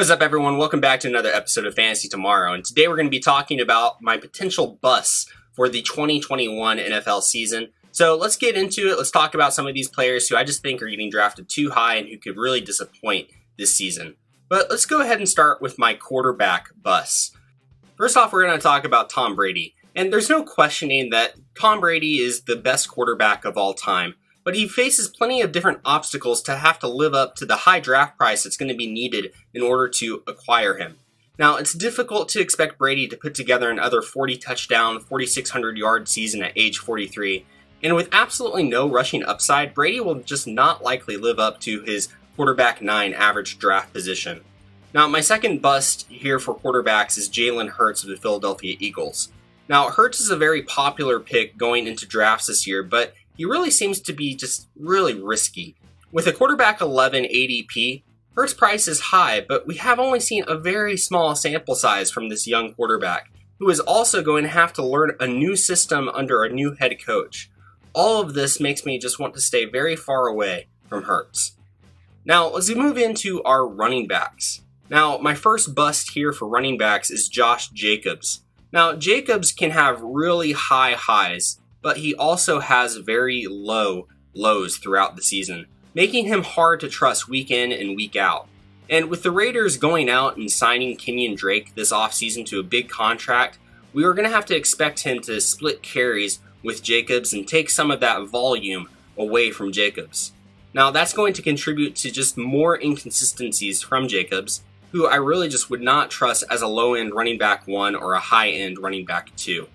What's up, everyone? Welcome back to another episode of Fantasy Tomorrow, and today we're going to be talking about my potential busts for the 2021 NFL season. So let's get into it. Let's talk about some of these players who I just think are getting drafted too high and who could really disappoint this season. But let's go ahead and start with my quarterback busts. First off, we're going to talk about Tom Brady. And there's no questioning that Tom Brady is the best quarterback of all time. But he faces plenty of different obstacles to have to live up to the high draft price that's going to be needed in order to acquire him. Now, it's difficult to expect Brady to put together another 40 touchdown, 4,600 yard season at age 43. And with absolutely no rushing upside, Brady will just not likely live up to his quarterback 9 average draft position. Now, my second bust here for quarterbacks is Jalen Hurts of the Philadelphia Eagles. Now, Hurts is a very popular pick going into drafts this year, but he really seems to be just really risky. With a quarterback 11 ADP, Hurts' price is high, but we have only seen a very small sample size from this young quarterback, who is also going to have to learn a new system under a new head coach. All of this makes me just want to stay very far away from Hurts. Now, let's move into our running backs. Now, my first bust here for running backs is Josh Jacobs. Now, Jacobs can have really high highs, but he also has very low lows throughout the season, making him hard to trust week in and week out. And with the Raiders going out and signing Kenyon Drake this offseason to a big contract, we are going to have to expect him to split carries with Jacobs and take some of that volume away from Jacobs. Now, that's going to contribute to just more inconsistencies from Jacobs, who I really just would not trust as a low-end running back 1 or a high-end running back 2.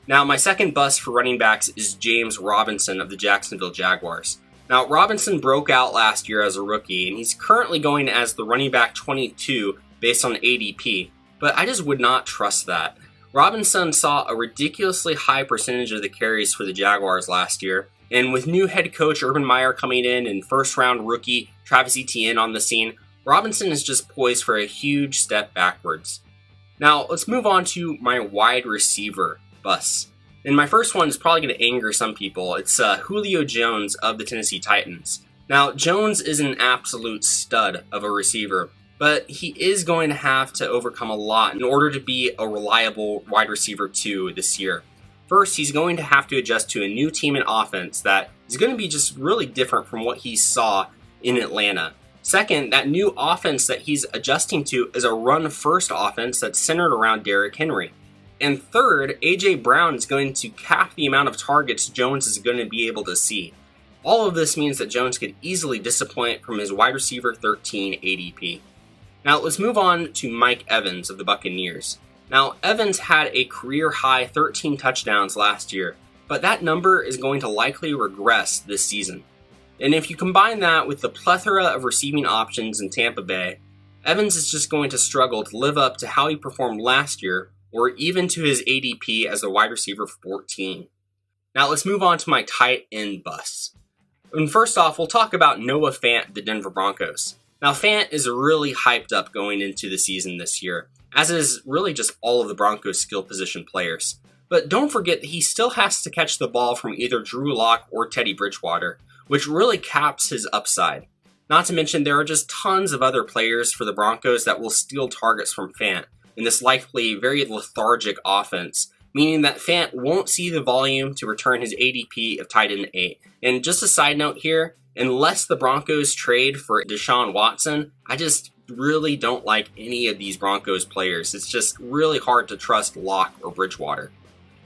Now, my second bust for running backs is James Robinson of the Jacksonville Jaguars. Now, Robinson broke out last year as a rookie, and he's currently going as the running back 22 based on ADP, but I just would not trust that. Robinson saw a ridiculously high percentage of the carries for the Jaguars last year, and with new head coach Urban Meyer coming in and first-round rookie Travis Etienne on the scene, Robinson is just poised for a huge step backwards. Now, let's move on to my wide receiver busts. And my first one is probably going to anger some people. It's Julio Jones of the Tennessee Titans. Now, Jones is an absolute stud of a receiver, but he is going to have to overcome a lot in order to be a reliable wide receiver 2 this year. First, he's going to have to adjust to a new team and offense that is going to be just really different from what he saw in Atlanta. Second, that new offense that he's adjusting to is a run-first offense that's centered around Derrick Henry. And third, A.J. Brown is going to cap the amount of targets Jones is going to be able to see. All of this means that Jones could easily disappoint from his wide receiver 13 ADP. Now let's move on to Mike Evans of the Buccaneers. Now, Evans had a career-high 13 touchdowns last year, but that number is going to likely regress this season. And if you combine that with the plethora of receiving options in Tampa Bay, Evans is just going to struggle to live up to how he performed last year, or even to his ADP as the wide receiver 14. Now let's move on to my tight end busts. And first off, we'll talk about Noah Fant of the Denver Broncos. Now, Fant is really hyped up going into the season this year, as is really just all of the Broncos' skill position players. But don't forget that he still has to catch the ball from either Drew Lock or Teddy Bridgewater, which really caps his upside. Not to mention there are just tons of other players for the Broncos that will steal targets from Fant in this likely very lethargic offense, meaning that Fant won't see the volume to return his ADP of tight end 8. And just a side note here, unless the Broncos trade for Deshaun Watson, I just really don't like any of these Broncos players. It's just really hard to trust Locke or Bridgewater.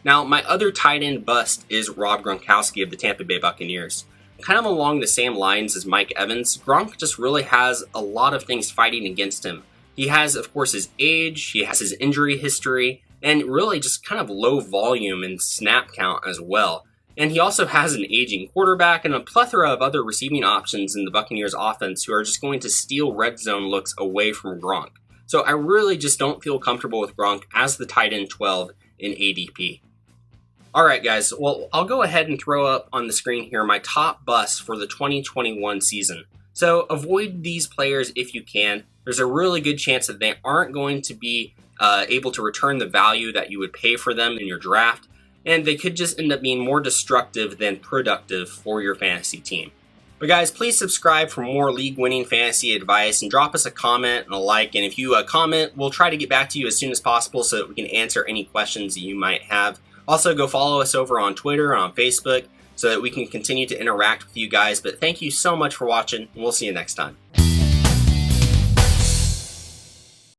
Now, my other tight end bust is Rob Gronkowski of the Tampa Bay Buccaneers. Kind of along the same lines as Mike Evans, Gronk just really has a lot of things fighting against him. He has, of course, his age, he has his injury history, and really just kind of low volume and snap count as well. And he also has an aging quarterback and a plethora of other receiving options in the Buccaneers offense who are just going to steal red zone looks away from Gronk. So I really just don't feel comfortable with Gronk as the tight end 12 in ADP. Alright guys, well I'll go ahead and throw up on the screen here my top busts for the 2021 season. So avoid these players if you can. There's a really good chance that they aren't going to be able to return the value that you would pay for them in your draft, and they could just end up being more destructive than productive for your fantasy team. But guys, please subscribe for more league-winning fantasy advice and drop us a comment and a like. And if you comment, we'll try to get back to you as soon as possible so that we can answer any questions that you might have. Also, go follow us over on Twitter or on Facebook so that we can continue to interact with you guys. But thank you so much for watching, and we'll see you next time.